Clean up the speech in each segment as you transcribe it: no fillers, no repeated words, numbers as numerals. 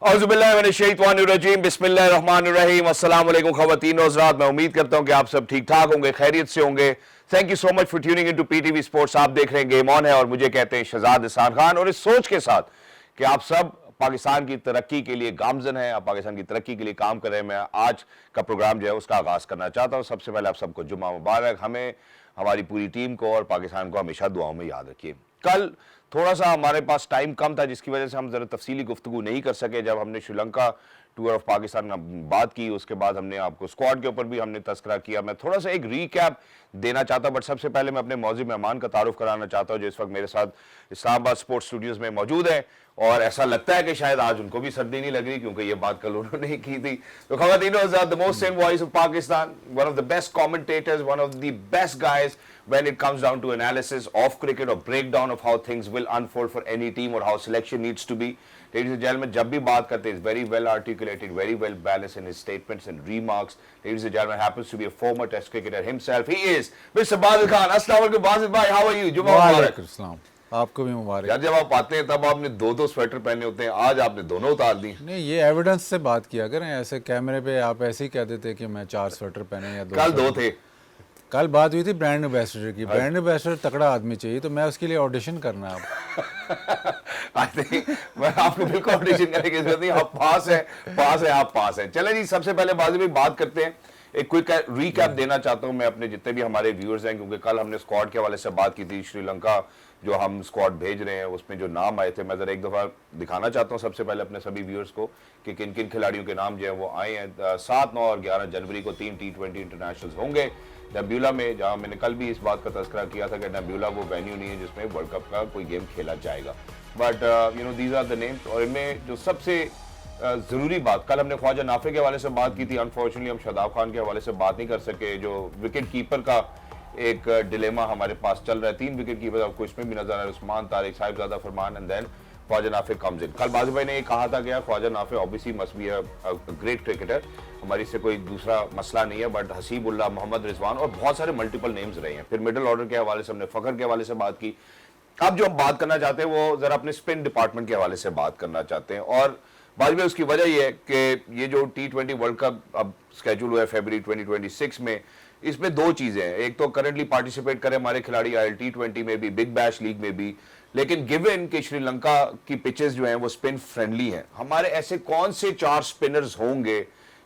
औज़ुबिल्लाहिमिनश्शैतानिर्रजीम बिस्मिल्लाहिर्रहमानिर्रहीम अस्सलाम वालेकुम ख़वातीन और हज़रात। मैं उम्मीद करता हूँ कि आप सब ठीक ठाक होंगे, खैरियत से होंगे। Thank you so much for tuning into PTV sports. आप देख रहे हैं गेम ऑन है और मुझे कहते हैं शहजाद इहसान खान, और इस सोच के साथ कि आप सब पाकिस्तान की तरक्की के लिए गामजन हैं, आप पाकिस्तान की तरक्की के लिए काम कर रहे हैं। मैं आज का प्रोग्राम जो है उसका आगाज़ करना चाहता हूँ। सबसे पहले आप सबको जुम्मा मुबारक। हमें, हमारी पूरी टीम को और पाकिस्तान को हमेशा दुआओं में याद रखिए। कल थोड़ा सा हमारे पास टाइम कम था, जिसकी वजह से हम ज़रा तफसीली गुफ्तगू नहीं कर सके। जब हमने श्रीलंका टूर ऑफ पाकिस्तान का बात की, उसके बाद हमने आपको स्क्वाड के ऊपर भी हमने तस्करा किया। मैं थोड़ा सा एक रीकैप देना चाहता हूँ, बट सबसे पहले मैं अपने मौजूद मेहमान का तारुफ कराना चाहता हूँ जो इस वक्त मेरे साथ इस्लामाबाद स्पोर्ट्स स्टूडियोज में मौजूद है। और ऐसा लगता है कि शायद आज उनको भी सर्दी नहीं लग रही, क्योंकि ये बात कल उन्होंने ही की थी। तो ख़वातीन और हज़रात, the most sent voice of Pakistan, one of the best commentators, one of the best guys when it comes down to analysis of cricket or breakdown of how things will unfold for any team or how selection needs to be. Ladies and gentlemen, जब भी बात करते हैं, is very well articulated, very well balanced in his statements and remarks. Ladies and gentlemen, happens to be a former Test cricketer himself. He is Mr. Basit Khan. Assalamu alaikum, Basit bhai. How are you? जुम्मा मुबारक। आपको भी मुबारक। यार, जब आप आते हैं तब आपने दो स्वेटर पहने होते हैं, आज आपने दोनों उतार दी। नहीं, ये एविडेंस से बात किया करें, ऐसे कैमरे पे आप ऐसे ही कह देते कि मैं 4 स्वेटर पहने या 2। कल 2 थे। कल बात हुई थी ब्रांड एम्बेसडर की। ब्रांड एम्बेसडर तकड़ा आदमी चाहिए, तो मैं उसके लिए ऑडिशन करना है आपको बिल्कुल ऑडिशन करने की जरूरत नहीं। आप पास है, आप पास हैं। चले जी, सबसे पहले बात करते हैं। एक क्विक रीकैप देना चाहता हूं मैं अपने जितने भी हमारे व्यूअर्स हैं, क्योंकि कल हमने स्क्वाड के हवाले से बात की थी। श्रीलंका जो हम स्क्वाड भेज रहे हैं उसमें जो नाम आए थे, मैं जरा एक दफ़ा दिखाना चाहता हूं सबसे पहले अपने सभी व्यूअर्स को कि किन किन खिलाड़ियों के नाम जो है वो आए हैं। 7, 9 और 11 जनवरी को 3 T20 इंटरनेशनल्स होंगे नब्यूला में, जहां मैंने कल भी इस बात का तज़किरा किया था कि नब्यूला वो वेन्यू नहीं है जिसमें वर्ल्ड कप का कोई गेम खेला जाएगा। But you know, these are the names. और इनमें जो सबसे ज़रूरी बात, कल हमने ख्वाजा नाफे के हवाले से बात की थी। अनफॉर्चुनेटली हम शादाब खान के हवाले से बात नहीं कर सके। जो विकेट कीपर का एक डिलेमा हमारे पास चल रहा है, 3 विकेट कीपर आपको इसमें भी नजर आ रहा है, Usman Tariq, Sahibzada Farhan and then Khawaja Nafay comes in. कल बाज़ी भाई ने ये कहा था कि Khawaja Nafay obviously must be a great cricketer, हमारी इससे कोई दूसरा मसला नहीं है, बट हसीबुल्लाह, मोहम्मद रिजवान और बहुत सारे मल्टीपल नेम्स रहे हैं। फिर मिडिल ऑर्डर के हवाले से हमने फ़खर के हवाले से बात की। अब जो हम बात करना चाहते हैं वो ज़रा अपने स्पिन डिपार्टमेंट के हवाले से बात करना चाहते हैं। और बाज़ी भाई, उसकी वजह ये है कि ये जो T20 वर्ल्ड कप अब स्केड्यूल हुआ है फरवरी 2026 में, इसमें 2 चीज़ें हैं। एक तो करंटली पार्टिसिपेट करें हमारे खिलाड़ी ILT20 में भी, बिग बैश लीग में भी, लेकिन गिवन कि श्रीलंका की पिचेस जो हैं वो स्पिन फ्रेंडली हैं, हमारे ऐसे कौन से 4 स्पिनर्स होंगे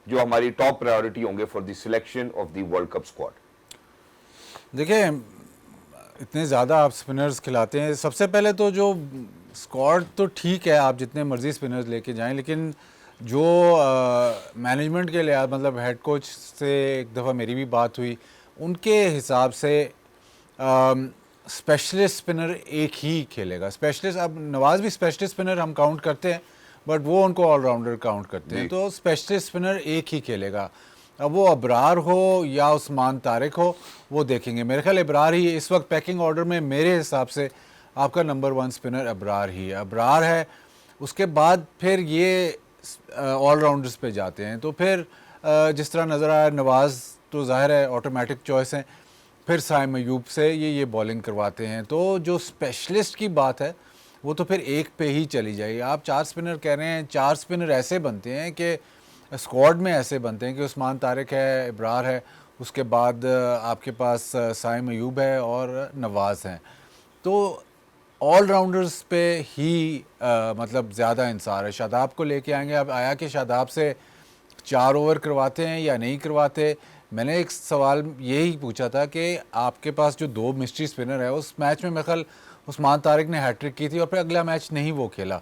जो हमारी टॉप प्रायोरिटी होंगे for the selection of the World cup squad? देखिए, इतने ज़्यादा आप स्पिनर्स खिलाते हैं। सबसे पहले तो जो स्क्वाड तो ठीक है, आप जितने मर्जी स्पिनर्स लेके जाएं, लेकिन जो मैनेजमेंट के लिहाज, मतलब हेड कोच से एक दफ़ा मेरी भी बात हुई, उनके हिसाब से स्पेशलिस्ट स्पिनर एक ही खेलेगा। स्पेशलिस्ट, अब नवाज़ भी स्पेशलिस्ट स्पिनर हम काउंट करते हैं, बट वो उनको ऑलराउंडर काउंट करते हैं, तो स्पेशलिस्ट स्पिनर एक ही खेलेगा। अब वो अबरार हो या उस्मान तारिक हो, वो देखेंगे। मेरे ख्याल अबरार ही इस वक्त पैकिंग ऑर्डर में, मेरे हिसाब से आपका नंबर 1 स्पिनर अबरार ही है। अबरार है, उसके बाद फिर ये ऑलराउंडर्स पे जाते हैं। तो फिर जिस तरह नज़र आया, नवाज़ तो ज़ाहिर है ऑटोमेटिक चॉइस है, फिर साइम अयूब से ये बॉलिंग करवाते हैं। तो जो स्पेशलिस्ट की बात है वो तो फिर एक पे ही चली जाएगी। आप 4 स्पिनर कह रहे हैं, 4 स्पिनर ऐसे बनते हैं कि स्क्वाड में ऐसे बनते हैं कि उस्मान तारिक है, इब्रार है, उसके बाद आपके पास साइम अयूब है और नवाज़ हैं। तो ऑलराउंडर्स पे ही मतलब ज़्यादा इंसार है। शादाब को लेके आएंगे। अब आया कि शादाब से 4 ओवर करवाते हैं या नहीं करवाते। मैंने एक सवाल यही पूछा था कि आपके पास जो 2 मिस्ट्री स्पिनर है, उस मैच में मेरे ख्याल उस्मान तारिक ने हैट्रिक की थी और फिर अगला मैच नहीं वो खेला।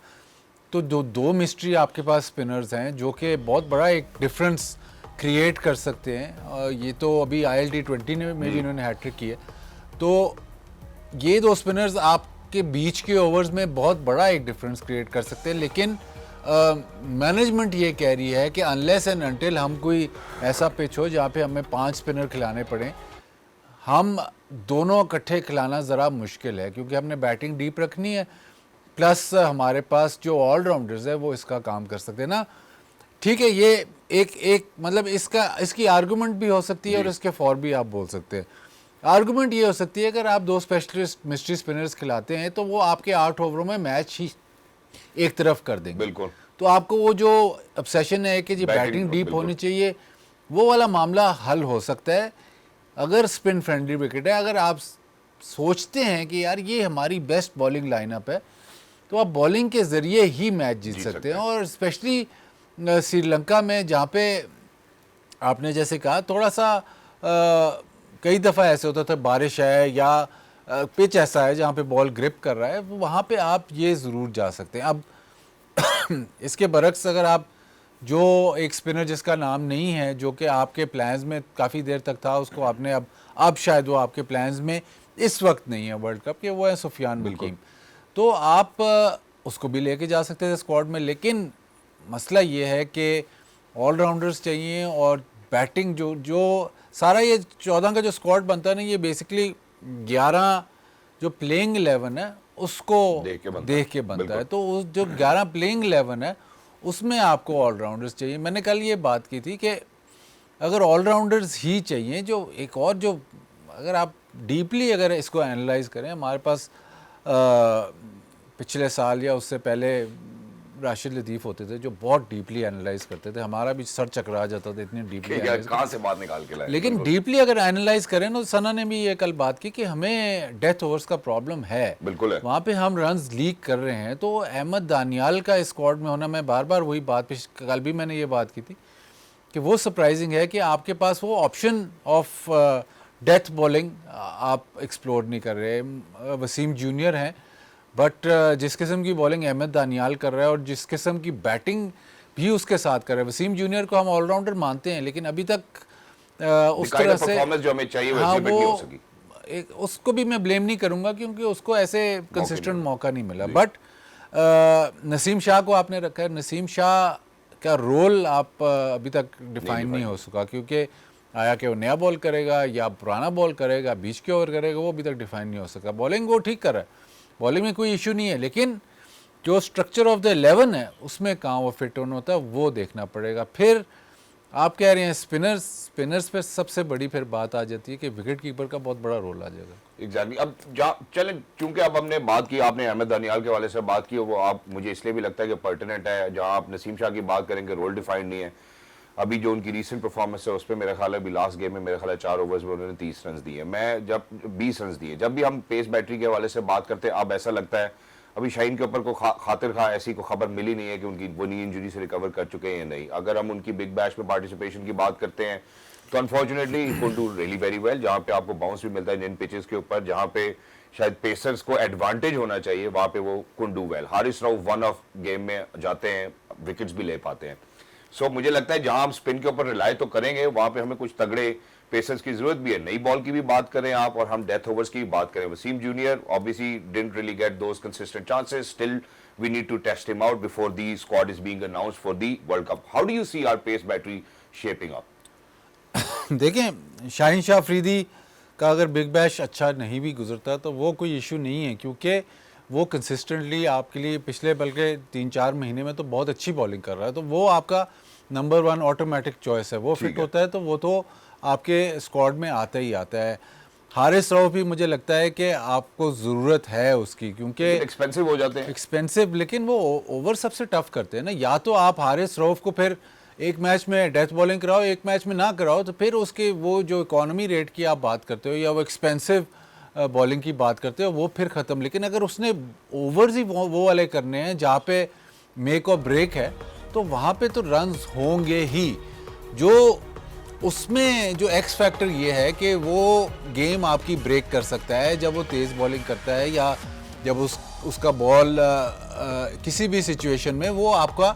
तो जो 2 मिस्ट्री आपके पास स्पिनर्स हैं जो कि बहुत बड़ा एक डिफरेंस क्रिएट कर सकते हैं, और ये तो अभी ILT20 में भी इन्होंने हैट्रिक की है। तो ये 2 स्पिनर्स आपके बीच के ओवर्स में बहुत बड़ा एक डिफरेंस क्रिएट कर सकते हैं। लेकिन मैनेजमेंट ये कह रही है कि अनलेस एंड अनटिल हम कोई ऐसा पिच हो जहाँ पे हमें 5 स्पिनर खिलाने पड़े, हम दोनों इकट्ठे खिलाना ज़रा मुश्किल है, क्योंकि हमने बैटिंग डीप रखनी है, प्लस हमारे पास जो ऑलराउंडर्स है वो इसका काम कर सकते हैं ना। ठीक है, ये एक मतलब इसकी आर्गूमेंट भी हो सकती है और इसके फॉर भी आप बोल सकते हैं। आर्गूमेंट ये हो सकती है, अगर आप 2 स्पेशलिस्ट मिस्ट्री स्पिनर्स खिलाते हैं तो वो आपके 8 ओवरों में मैच ही एक तरफ कर देंगे। बिल्कुल। तो आपको वो जो ऑब्सेशन है कि जी बैटिंग डीप होनी चाहिए, वो वाला मामला हल हो सकता है अगर स्पिन फ्रेंडली विकेट है। अगर आप सोचते हैं कि यार ये हमारी बेस्ट बॉलिंग लाइनअप है, तो आप बॉलिंग के ज़रिए ही मैच जीत सकते हैं। और स्पेशली श्रीलंका में जहाँ पे आपने जैसे कहा थोड़ा सा कई दफ़ा ऐसे होता था बारिश है या पिच ऐसा है जहाँ पे बॉल ग्रिप कर रहा है, वहाँ पे आप ये ज़रूर जा सकते हैं। अब इसके बरक्स अगर आप जो एक स्पिनर जिसका नाम नहीं है, जो कि आपके प्लान्स में काफ़ी देर तक था, उसको आपने अब शायद वो आपके प्लान्स में इस वक्त नहीं है वर्ल्ड कप के, वो है सुफियान हकीम। तो आप उसको भी लेके जा सकते थे स्क्वाड में, लेकिन मसला ये है कि ऑलराउंडर्स चाहिए और बैटिंग जो सारा ये 14 का जो स्क्वाड बनता है ना, ये बेसिकली 11 जो प्लेइंग 11 है उसको देख के बनता है। तो उस जो 11 प्लेइंग 11 है उसमें आपको ऑलराउंडर्स चाहिए। मैंने कल ये बात की थी कि अगर ऑलराउंडर्स ही चाहिए, जो एक और जो अगर आप डीपली अगर इसको एनालाइज करें, हमारे पास पिछले साल या उससे पहले राशिद लतीफ़ होते थे जो बहुत डीपली एनालाइज करते थे, हमारा भी सर चकरा जाता था इतनी डीपली कहाँ से बात निकाल के लाए। लेकिन डीपली अगर एनालाइज करें ना, सना ने भी ये कल बात की कि हमें डेथ ओवर्स का प्रॉब्लम है, बिल्कुल है। वहाँ पे हम रन्स लीक कर रहे हैं। तो अहमद दानियाल का स्क्वाड में होना, मैं बार बार वही बात, कल भी मैंने ये बात की थी कि वो सरप्राइजिंग है कि आपके पास वो ऑप्शन ऑफ डेथ बॉलिंग आप एक्सप्लोर नहीं कर रहे। वसीम जूनियर हैं, बट जिस किस्म की बॉलिंग अहमद दानियाल कर रहा है और जिस किस्म की बैटिंग भी उसके साथ कर रहा है, वसीम जूनियर को हम ऑलराउंडर मानते हैं, लेकिन अभी तक उस तरह से परफॉर्मेंस जो हमें चाहिए हाँ, नहीं हो सकी। उसको भी मैं ब्लेम नहीं करूंगा क्योंकि उसको ऐसे कंसिस्टेंट मौका नहीं मिला। बट नसीम शाह को आपने रखा है, नसीम शाह का रोल आप अभी तक डिफाइन नहीं हो सका, क्योंकि आया कि वो नया बॉल करेगा या पुराना बॉल करेगा, बीच के ओवर करेगा, वो अभी तक डिफाइन नहीं हो सका। बॉलिंग वो ठीक कर रहा है, बॉलिंग में कोई इशू नहीं है, लेकिन जो स्ट्रक्चर ऑफ द 11 है उसमें कहाँ वो फिट होना होता है वो देखना पड़ेगा। फिर आप कह रहे हैं स्पिनर्स पे सबसे बड़ी फिर बात आ जाती है कि विकेट कीपर का बहुत बड़ा रोल आ जाएगा। एग्जैक्टली। अब चलें, चूंकि अब हमने बात की, आपने अहमद दानियाल के वाले से बात की, वो आप मुझे इसलिए भी लगता है कि पर्टिनेंट है। जहां आप नसीम शाह की बात करेंगे, रोल डिफाइंड नहीं है। अभी जो उनकी रीसेंट परफॉर्मेंस है उस पर मेरा ख्याल है अभी लास्ट गेम में मेरा ख्याल है 4 ओवर्स में उन्होंने 30 रन दिए, मैं जब 20 रन दिए। जब भी हम पेस बैटरी के हवाले से बात करते हैं, अब ऐसा लगता है अभी शाहीन के ऊपर को खातिर खा ऐसी को खबर मिली नहीं है कि उनकी वो नी इंजरी से रिकवर कर चुके हैं या नहीं। अगर हम उनकी बिग बैश में पार्टिसिपेशन की बात करते हैं तो unfortunately he could do really very well, जहाँ पे आपको बाउंस भी मिलता है जिन पिचेस के ऊपर जहाँ पे शायद पेसर्स को एडवांटेज होना चाहिए, वहाँ पे वो could do well. Haris Rao one of game में जाते हैं, विकेट्स भी ले पाते हैं। सो मुझे लगता है जहां हम स्पिन के ऊपर रिलाय तो करेंगे, वहां पे हमें कुछ तगड़े पेसर्स की जरूरत भी है। नई बॉल की भी बात करें आप और हम डेथ ओवर्स की भी बात करें, Wasim junior obviously didn't really get those consistent chances, still we need to test him out before the squad is being announced for the World Cup. How do you see our pace battery shaping up? देखें, शाहीन शाह अफरीदी का अगर big bash अच्छा नहीं भी गुजरता तो वो कोई इशू नहीं है, क्योंकि वो कंसिस्टेंटली आपके लिए पिछले बल्कि 3-4 महीने में तो बहुत अच्छी बॉलिंग कर रहा है। तो वो आपका नंबर 1 ऑटोमेटिक चॉइस है। वो फिट होता है तो वो तो आपके स्क्वाड में आता ही आता है। हारिस राव भी मुझे लगता है कि आपको ज़रूरत है उसकी, क्योंकि एक्सपेंसिव हो जाते हैं। एक्सपेंसिव, लेकिन वो ओवर सबसे टफ करते हैं ना। या तो आप हारिस राव को फिर एक मैच में डेथ बॉलिंग कराओ, एक मैच में ना कराओ, तो फिर उसके वो जो इकोनॉमी रेट की आप बात करते हो या वो एक्सपेंसिव बॉलिंग की बात करते हो, वो फिर ख़त्म। लेकिन अगर उसने ओवर्स ही वो वाले करने हैं जहाँ पे मेक और ब्रेक है, तो वहाँ पे तो रन्स होंगे ही। जो उसमें जो एक्स फैक्टर ये है कि वो गेम आपकी ब्रेक कर सकता है जब वो तेज़ बॉलिंग करता है, या जब उसका बॉल किसी भी सिचुएशन में वो आपका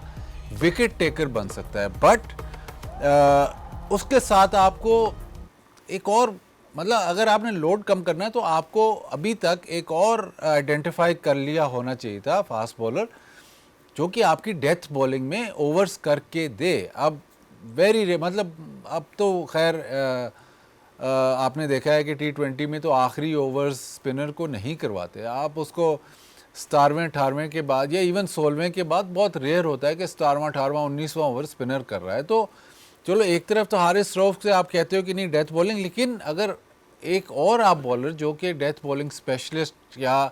विकेट टेकर बन सकता है। बट उसके साथ आपको एक और, मतलब अगर आपने लोड कम करना है तो आपको अभी तक एक और आइडेंटिफाई कर लिया होना चाहिए था फास्ट बॉलर, जो कि आपकी डेथ बॉलिंग में ओवर्स करके दे। अब मतलब अब तो खैर आपने देखा है कि T20 में तो आखिरी ओवर्स स्पिनर को नहीं करवाते। आप उसको 17वें 18वें के बाद या इवन 16वें के बाद बहुत रेयर होता है कि 17वां 18वां 19वां ओवर स्पिनर कर रहा है। तो चलो एक तरफ तो हारिस रऊफ से आप कहते हो कि नहीं डेथ बॉलिंग, लेकिन अगर एक और आप बॉलर जो कि डेथ बॉलिंग स्पेशलिस्ट या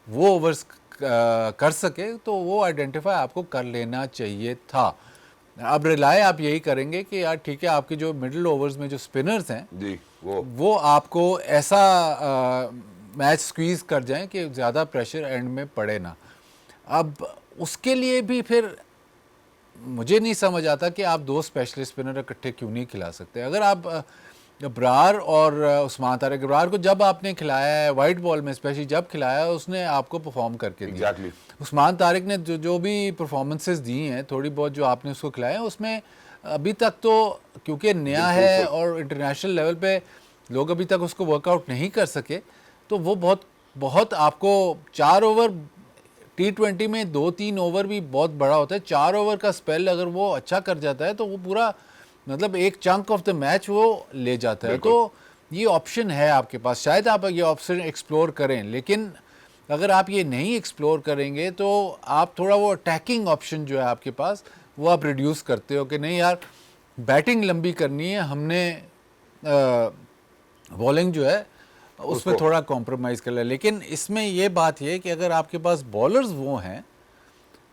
वो ओवर्स कर सके तो वो आइडेंटिफाई आपको कर लेना चाहिए था। अब रिलाय आप यही करेंगे कि यार ठीक है, आपके जो मिडिल ओवर्स में जो स्पिनर्स हैं जी वो आपको ऐसा मैच स्क्वीज कर जाएं कि ज़्यादा प्रेशर एंड में पड़े ना। अब उसके लिए भी फिर मुझे नहीं समझ आता कि आप दो स्पेशलिस्ट स्पिनर इकट्ठे क्यों नहीं खिला सकते। अगर आप ब्रार और उस्मान तारिक, ब्रार को जब आपने खिलाया है वाइट बॉल में स्पेशली जब खिलाया है, उसने आपको परफॉर्म करके दिया। Exactly. उस्मान तारिक ने जो भी परफॉर्मेंसेस दी हैं थोड़ी बहुत जो आपने उसको खिलाया है, उसमें अभी तक तो क्योंकि नया है और इंटरनेशनल लेवल पे लोग अभी तक उसको वर्कआउट नहीं कर सके, तो वो बहुत आपको 4 ओवर T20 में 2-3 ओवर भी बहुत बड़ा होता है। 4 ओवर का स्पेल अगर वो अच्छा कर जाता है तो वो पूरा मतलब एक चंक ऑफ द मैच वो ले जाता है। तो ये ऑप्शन है आपके पास, शायद आप ये ऑप्शन एक्सप्लोर करें, लेकिन अगर आप ये नहीं एक्सप्लोर करेंगे तो आप थोड़ा वो अटैकिंग ऑप्शन जो है आपके पास वो आप रिड्यूस करते हो कि नहीं यार बैटिंग लंबी करनी है, हमने बॉलिंग जो है उसमें थोड़ा कॉम्प्रोमाइज़ कर लिया। लेकिन इसमें ये बात है कि अगर आपके पास बॉलर्स वो हैं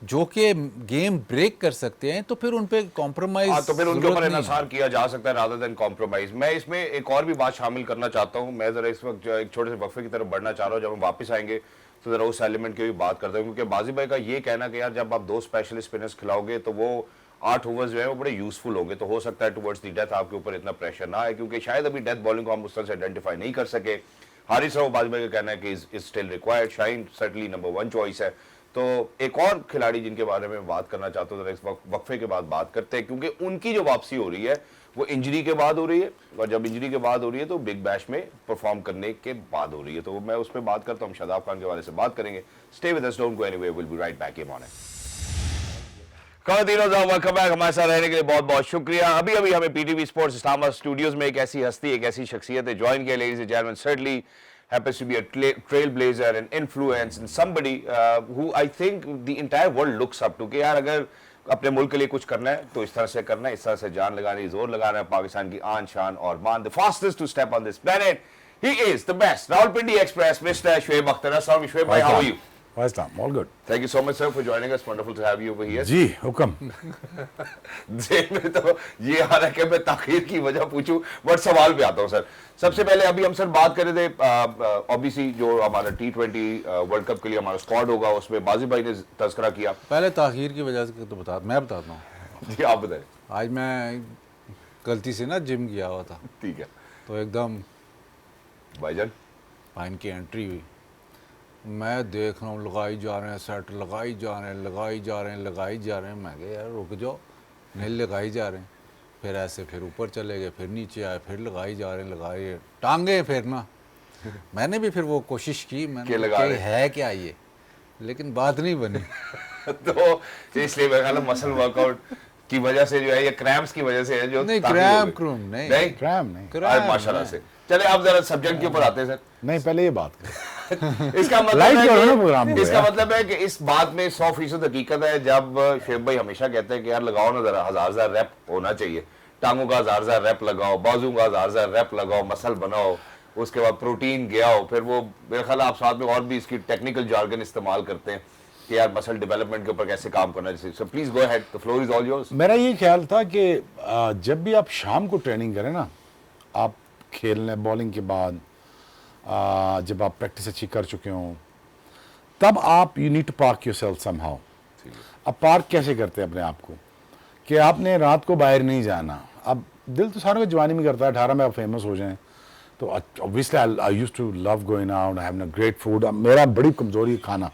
जो कि गेम ब्रेक कर सकते हैं तो फिर उन पे कॉम्प्रोमाइज, तो फिर उनके ऊपर इन्हिसार किया जा सकता है रादर देन कॉम्प्रोमाइज। मैं इसमें एक और भी बात शामिल करना चाहता हूं। मैं जरा इस वक्त एक छोटे से वक्फे की तरफ बढ़ना चाह रहा हूं, जब हम वापस आएंगे तो जरा उस एलिमेंट की भी बात करते हैं, क्योंकि बाजी भाई का ये कहना कि यार जब आप दो स्पेशलिस्ट स्पिनर्स खिलाओगे तो वो 8 ओवर्स जो है वो बड़े यूजफुल होंगे, तो हो सकता है टुवर्ड्स द डेथ आपके ऊपर इतना प्रेशर ना आए, क्योंकि शायद अभी डेथ बॉलिंग को हम उस तरह से आइडेंटिफाई नहीं कर सके। हारिस राव बाजी भाई का कहना है कि is still required, Shaheen certainly number 1 choice है। तो एक और खिलाड़ी जिनके बारे में बात करना चाहता हूँ, इस वक्फे के बाद बात करते हैं, क्योंकि उनकी जो वापसी हो रही है वो इंजरी के बाद हो रही है, और जब इंजरी के बाद हो रही है तो बिग बैश में परफॉर्म करने के बाद हो रही है। तो मैं उस पर बात करता हूँ, शादाब खान के बारे से बात करेंगे। Stay with us, don't go anywhere, will be right back in on it. Welcome back, हमारे साथ रहने के लिए बहुत बहुत शुक्रिया। अभी अभी हमें पीटीवी स्पोर्ट्स इस्लामाबाद स्टूडियोज में एक ऐसी हस्ती, एक ऐसी शख्सियत है ज्वाइन किया, ladies and gentleman, certainly happens to be a trailblazer, an influence, and somebody who I think the entire world looks up to, कि यार अगर अपने मुल्क के लिए कुछ करना है तो इस तरह से करना है, इस तरह से जान लगानी, जोर लगाना है। पाकिस्तान की आन शान और मान, the fastest to step on this planet, he is the best, Rawalpindi Express, Mr. Shoaib Akhtar. Assalamu alaikum, Shoaib bhai, how are you? All good. Thank you so much sir for joining us, wonderful to have you over here. जी हुक्म। Jail में तो ये आ रहा है कि मैं ताखीर की वजह पूछूं, बट सवाल पे आता हूं सर। सबसे पहले अभी हम सर बात कर रहे थे ऑब्वियसली जो हमारा T20 वर्ल्ड कप के लिए हमारा स्क्वाड होगा, उसमें बाजी भाई ने तज़किरा किया। पहले ताखीर की वजह से तो मैं बताता हूँ। जी आप बताएं। आज मैं गलती से ना जिम गया हुआ था, ठीक है तो एकदम भाईजान फाइन की एंट्री हुई, मैं देख रहा हूँ लगाई जा रहे हैं सेट, लगाई जा रहे हैं, लगाई जा रहे हैं, लगाई जा रहे हैं। मैं कहा यार रुक जाओ, नहीं लगाई जा रहे हैं। फिर ऐसे फिर ऊपर चले गए, फिर नीचे आए, फिर लगाई जा रहे हैं, लगाई टांगे फिर ना। मैंने भी फिर वो कोशिश की, मैंने लगा कहा है क्या ये, लेकिन बात नहीं बनी। तो इसलिए मेरे ख्याल मसल वर्कआउट की वजह से जो है, ये क्रैम्प्स की वजह से है जो नहीं, ताकत हो गई। नहीं क्रैम नहीं। अरे माशाल्लाह से। चले आप जरा सब्जेक्ट के ऊपर आते हैं सर। नहीं, पहले ये बात करें। इसका मतलब Live है करो ना प्रोग्राम कि को इसका यार। मतलब है कि इस बात में 100% हकीकत है। जब शोएब भाई हमेशा कहते हैं कि यार लगाओ ना जरा, 1000 रैप होना चाहिए, टांगों का 1000 रैप लगाओ, बाजू का 1000 रैप लगाओ, मसल बनाओ, उसके बाद प्रोटीन गिराओ, फिर वो मेरे ख्याल आप साथ में और भी इसकी टेक्निकल जार्गन इस्तेमाल करते हैं कि यार मसल डेवलपमेंट के ऊपर कैसे काम करना चाहिए। So please go ahead, the floor is all yours. मेरा ये ख्याल था कि जब भी आप शाम को ट्रेनिंग करें ना, आप खेलने बॉलिंग के बाद जब आप प्रैक्टिस अच्छी कर चुके हों, तब आप you need to park yourself somehow. अब पार्क कैसे करते हैं अपने आप को, कि आपने रात को बाहर नहीं जाना। अब दिल तो सारों को जवानी में करता है 18 में आप फेमस हो जाएं, तो obviously I used to love going out, have a great food. मेरा बड़ी कमजोरी है खाना,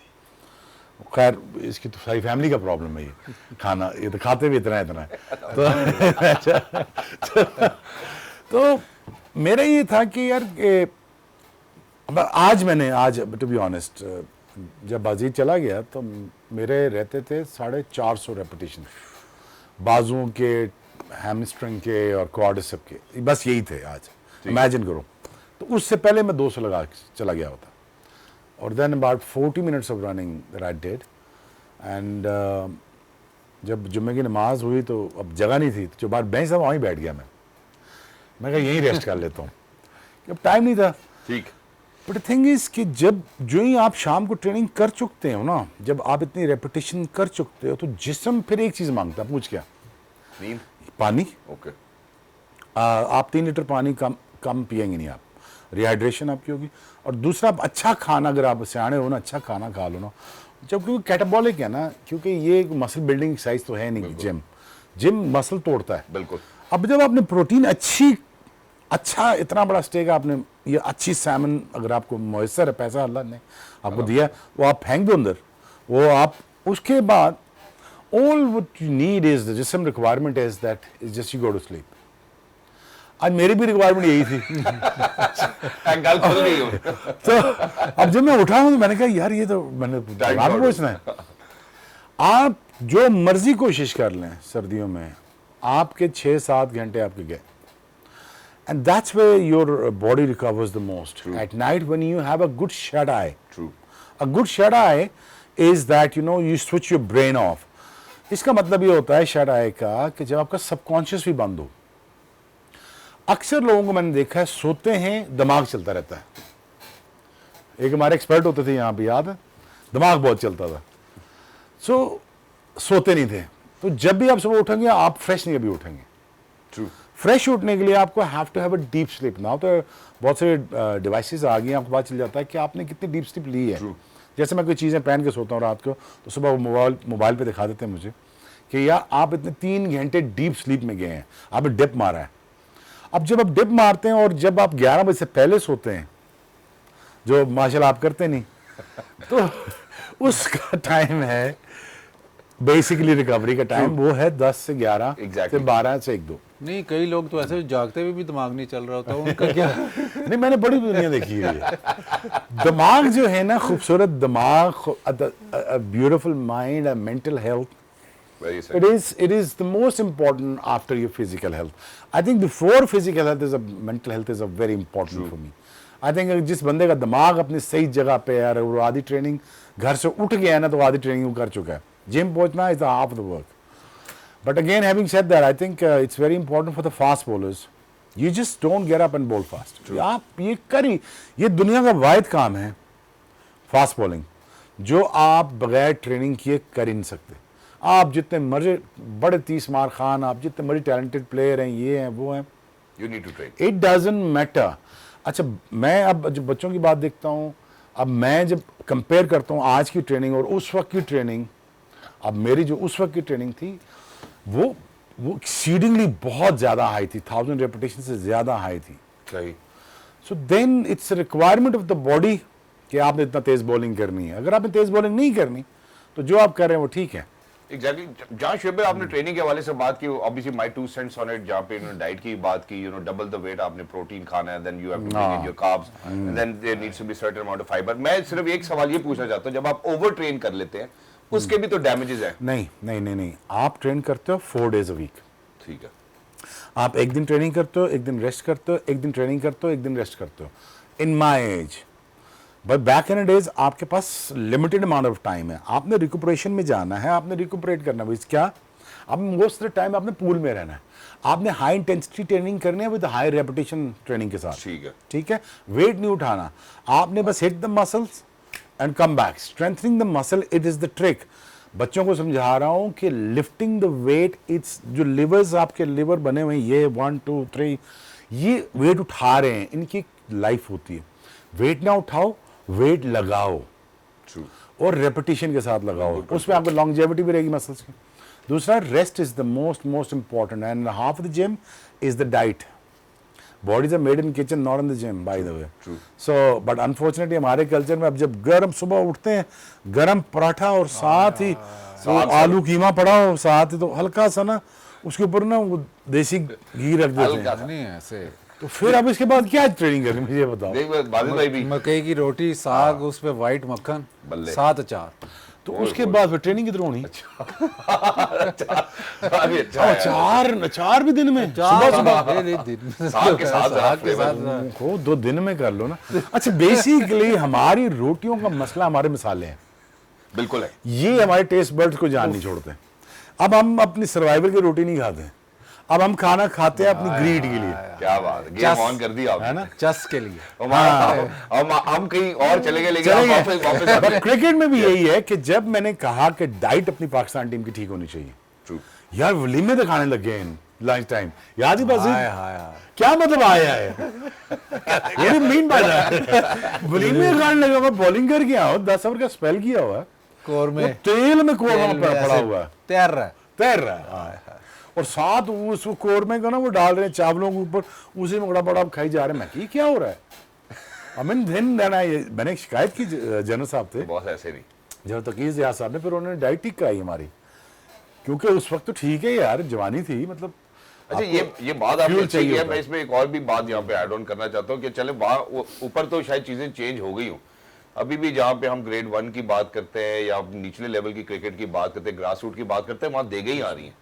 खैर इसकी तो सारी फैमिली का प्रॉब्लम है ये खाना, ये तो खाते भी इतना है तो मेरा ये था कि यार आज टू बी ऑनेस्ट, जब बाजीद चला गया तो मेरे रहते थे 450 रेपिटेशन, बाजुओं के, हैमस्ट्रिंग के और क्वाड्रिसेप के, बस यही थे आज। इमेजिन करो, तो उससे पहले मैं 200 लगा चला गया होता। और then about 40 minutes of running that I did. And जब जुम्मे की नमाज हुई तो अब जगह नहीं थी, तो जो बाहर बेंच था वहीं बैठ गया मैं कहा यहीं रेस्ट कर लेता हूँ, अब टाइम नहीं था। ठीक। बट थिंग इज कि जब जो ही आप शाम को ट्रेनिंग कर चुकते हो ना, जब आप इतनी रेपिटेशन कर चुकते हो, तो जिस्म फिर एक चीज़ मांगता है, पूछ क्या? नींद। पानी। ओके। आप 3 लीटर पानी कम पिएंगे नहीं आप, रिहाइड्रेशन आपकी होगी। और दूसरा, आप अच्छा खाना, अगर आप सियाने हो ना, अच्छा खाना खा लो ना, जब क्योंकि कैटाबॉलिक है ना, क्योंकि ये मसल बिल्डिंग एक्सरसाइज तो है नहीं, जिम मसल तोड़ता है। बिल्कुल। अब जब आपने प्रोटीन अच्छा इतना बड़ा स्टेक आपने, ये अच्छी सैमन अगर आपको मुयसर है, पैसा अल्लाह ने आपको दिया, वो आप फेंक दो अंदर, वो आप उसके बाद all what you need is the जिसम requirement is that is just you go to sleep. आज मेरी भी रिक्वायरमेंट यही थी। गल खुल गई हो। तो अब जब मैं उठा हूं तो मैंने कहा यार ये तो मैंने आप पूछना है। आप जो मर्जी कोशिश कर लें सर्दियों में, आपके 6-7 घंटे आपके गए, and that's where your body recovers the most. True. At night when you have a good shut eye. True. A good shut eye is that you switch your brain off. इसका मतलब ये होता है shut eye का कि जब आपका subconscious भी बंद हो। अक्सर लोगों को मैंने देखा है सोते हैं, दिमाग चलता रहता है। एक हमारे एक्सपर्ट होते थे यहाँ पे, याद है, दिमाग बहुत चलता था, सोते नहीं थे। तो जब भी आप सुबह उठेंगे आप फ्रेश नहीं अभी उठेंगे। True. फ्रेश उठने के लिए आपको have to have a deep sleep. Now तो बहुत सारे डिवाइसेस आ गए हैं, आपको पता चल जाता है कि आपने कितनी डीप स्लीप ली है। True. जैसे मैं कोई चीज़ें पहन के सोता हूँ रात को, तो सुबह मोबाइल पे दिखा देते हैं मुझे कि यार आप इतने 3 घंटे डीप स्लीप में गए हैं, आपने डिप मारा है। अब जब आप डिप मारते हैं और जब आप 11 बजे से पहले सोते हैं, जो माशाल्लाह आप करते नहीं, तो उसका टाइम है बेसिकली रिकवरी का टाइम, वो है 10 से 11 Exactly. से 12 से 1-2। नहीं, कई लोग तो ऐसे जागते हुए भी दिमाग नहीं चल रहा होता, उनका क्या? नहीं, मैंने बड़ी दुनिया देखी है। दिमाग जो है ना, खूबसूरत दिमाग, beautiful mind, mental health, Very sad. it is the most important after your physical health. I think before physical health is mental health is a very important for me. I think जिस बंदे का दिमाग अपनी सही जगह पे है, और वो आधी ट्रेनिंग घर से उठ गया है ना, तो आधी ट्रेनिंग वो कर चुका है। जिम पहुंचना is the half of the work. But again, having said that, I think it's very important for the fast bowlers. You just don't get up and bowl fast. आप ये दुनिया का वाहिद काम है फास्ट बॉलिंग, जो आप बगैर ट्रेनिंग किए कर ही नहीं सकते। आप जितने मर्जी बड़े 30 मार खान, आप जितने मर्जी टैलेंटेड प्लेयर हैं, ये हैं वो हैं, You need to train. It doesn't matter. अच्छा, मैं अब जब बच्चों की बात देखता हूँ, अब मैं जब कंपेयर करता हूँ आज की ट्रेनिंग और उस वक्त की ट्रेनिंग, अब मेरी जो उस वक्त की ट्रेनिंग थी वो एक्सीडिंगली बहुत ज़्यादा हाई थी, 1000 रेपिटेशन से ज़्यादा हाई थी। सही। So then it's requirement of the body कि आपने इतना तेज़ बॉलिंग करनी है। अगर आपने तेज़ बॉलिंग नहीं करनी तो जो आप कर रहे हैं वो ठीक है। एग्जैक्टली। जहाँ शुएब आपने ट्रेनिंग के हवाले से बात की, obviously my 2 cents on it, जहाँ पे डाइट की बात की, डबल द वेट आपने प्रोटीन खाना है, then you have to bring in your carbs, and then there needs to be certain amount of fibre. मैं सिर्फ एक सवाल ये पूछना चाहता हूँ, जब आप ओवर ट्रेन कर लेते हैं उसके भी तो डैमेजेस हैं। नहीं, आप ट्रेन करते हो 4 days a week। ठीक है। आप एक दिन ट्रेनिंग करते हो, एक दिन रेस्ट करते हो, एक दिन ट्रेनिंग करते हो, एक दिन रेस्ट करते हो। In my age, but back in days आपके पास लिमिटेड अमाउंट ऑफ टाइम है। आपने रिकुपरेशन में जाना है, आपने रिकुपरेट करना है। क्या आप मोस्ट ऑफ द टाइम आपने पूल में रहना है, आपने हाई इंटेंसिटी ट्रेनिंग करनी है विद हाई रेपिटेशन ट्रेनिंग के साथ। ठीक है, वेट नहीं उठाना, आपने बस hit the muscles and come back. Strengthening the muscle, it is the trick. बच्चों को समझा रहा हूं कि लिफ्टिंग द वेट, इट्स जो लिवर्स आपके लिवर बने हुए हैं, ये 1 2 3 ये वेट उठा रहे हैं, इनकी लाइफ होती है। वेट ना उठाओ, वेट लगाओ। True. और रेपिटेशन के साथ लगाओ, उसमें आपको लॉन्जेविटी भी रहेगी मसल्स की। दूसरा, rest is the most important, and half of the gym is the diet. Bodies are made in kitchen, not in the gym, by the way. So but unfortunately हमारे कल्चर में अब जब गरम सुबह उठते हैं, गरम पराठा और साथ ही वो आलू कीमा पड़ा हो, साथ ही तो हल्का सा ना उसके ऊपर ना वो देसी घी रख देते हैं। नहीं ऐसे तो फिर अब इसके बाद क्या ट्रेनिंग करनी, मुझे बताओ। देख बादल भाई भी मकई की रोटी, साग, उस पे व्हाइट मक्खन, बल्ले। साथ अचार। तो उसके बाद फिर ट्रेनिंग किधर होनी? अचार भी दिन में, सुबह साग के साथ को 2 दिन में कर लो ना। अच्छा, बेसिकली हमारी रोटियों का मसला हमारे मसाले हैं। बिल्कुल है। ये हमारे टेस्ट बर्ड्स को जान नहीं छोड़ते। अब हम अपनी सर्वाइवल की रोटी नहीं खाते, अब हम खाना खाते हैं अपनी ग्रीड के लिए, क्या बात है, गेम ऑन कर दिया है ना? चस के लिए। हम कहीं और चले गए, लेकिन चले हम गए। वापस वापस आ गए। क्रिकेट में भी यही है कि जब मैंने कहा कि डाइट अपनी पाकिस्तान टीम की ठीक होनी चाहिए, True. यार वलीमे दिखाने लग गए इन लंच टाइम, याद ही बस हाय हाय हाय। क्या मतलब आया है ये मीन बाय दैट, वलीमे खाने लगा, मैं बॉलिंग कर गया हूं, 10 ओवर का स्पेल किया हुआ है, कोरमे वो तेल में कोरमा तेल में पड़ा ऐसे हुआ है, तैर रहा है। तैर रहा है, और साथ उस कोरमे का ना वो डाल रहे हैं चावलों के ऊपर, उसी में बड़ा बड़ा खाई जा रहे हैं। मैं कि क्या हो रहा है? अमीन दिन देना, ये मैंने शिकायत की जनरल साहब थे, बॉस ऐसे नहीं। जनरल तकीज़ जिया साहब ने, फिर उन्होंने डाइट ठीक कराई हमारी, क्योंकि उस वक्त तो ठीक है यार, जवानी थी, मतलब अच्छा, आपको ये बात आपने fuel अच्छी चाहिए की है। होता मैं है। इसमें एक और भी बात यहाँ पे ऐड ऑन करना चाहता हूँ कि चले वहाँ ऊपर तो शायद चीजें चेंज हो गई हूँ, अभी भी जहाँ पे हम ग्रेड 1 की बात करते हैं या निचले लेवल की क्रिकेट की बात करते हैं, ग्रास रूट की बात करते हैं, वहाँ देगे ही आ रही हैं।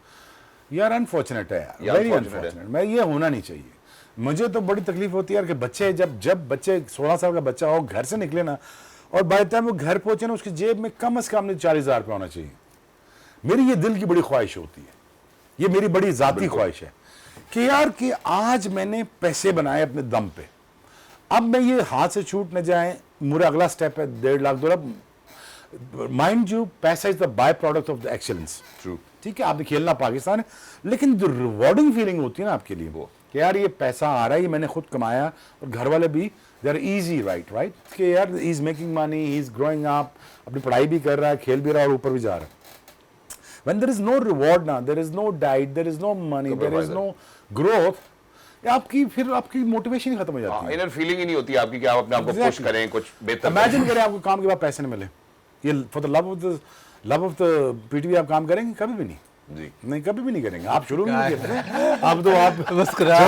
यार अनफॉर्चुनेट है यार, ये वेरी unfortunate अनफॉर्चुनेट। मैं ये होना नहीं चाहिए। मुझे तो बड़ी तकलीफ होती है यार कि बच्चे जब बच्चे 16 साल का बच्चा हो, घर से निकले ना, और बाय द टाइम वो घर पहुंचे ना, उसकी जेब में कम से कम नहीं 40,000 रुपये होना चाहिए। मेरी ये दिल की बड़ी ख्वाहिश होती है, ये मेरी बड़ी जाती ख्वाहिश है कि यार कि आज मैंने पैसे बनाए अपने दम पे, अब मैं ये हाथ से छूट न जाए, मेरा अगला स्टेप है 1.5 लाख 2 लाख। माइंड यू, पैसा is the by product of the excellence. True. ठीक है, आपने खेलना पाकिस्तान है, लेकिन जो रिवॉर्डिंग फीलिंग होती है ना आपके लिए, वो कि यार ये पैसा आ रहा है, ये मैंने खुद कमाया, और घर वाले भी दे आर इजी, राइट कि यार he is making money, he is growing up, अपनी पढ़ाई भी कर रहा है, खेल भी रहा है और ऊपर भी जा रहा है। When there is no reward ना, there is no diet, there is no money, there is no growth, आपकी फिर आपकी मोटिवेशन ही खत्म हो जाती है। इनर फीलिंग ही नहीं होती आपकी कि आप अपने आप को पुश Exactly. करें, कुछ बेहतर इमेजिन करें आपको काम के बाद पैसे नहीं मिले, ये for the love of the PTV आप काम करेंगे? कभी भी नहीं, जी। नहीं कभी भी नहीं करेंगे। आप शुरू में नहीं करते, अब तो आप मुस्कुरा